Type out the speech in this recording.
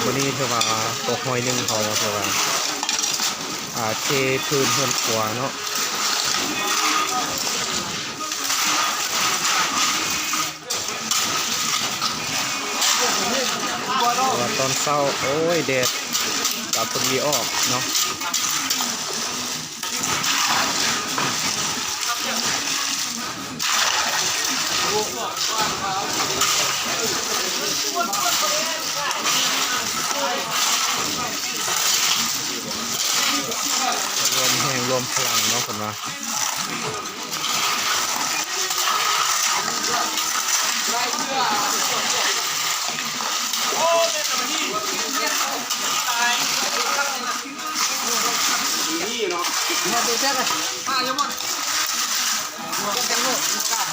วันนี้เทว่าตกหอยหนึ่งเขาเทว่าเทพื้นเฮือนขวาเนาะว่าตอนเช้าโอ้ยแดดกับพอดีออกเนาะรวมแห่งรวมพลังเนาะผมว่านี่เนาะมาดูแค่เลยยังมันจังโลกกา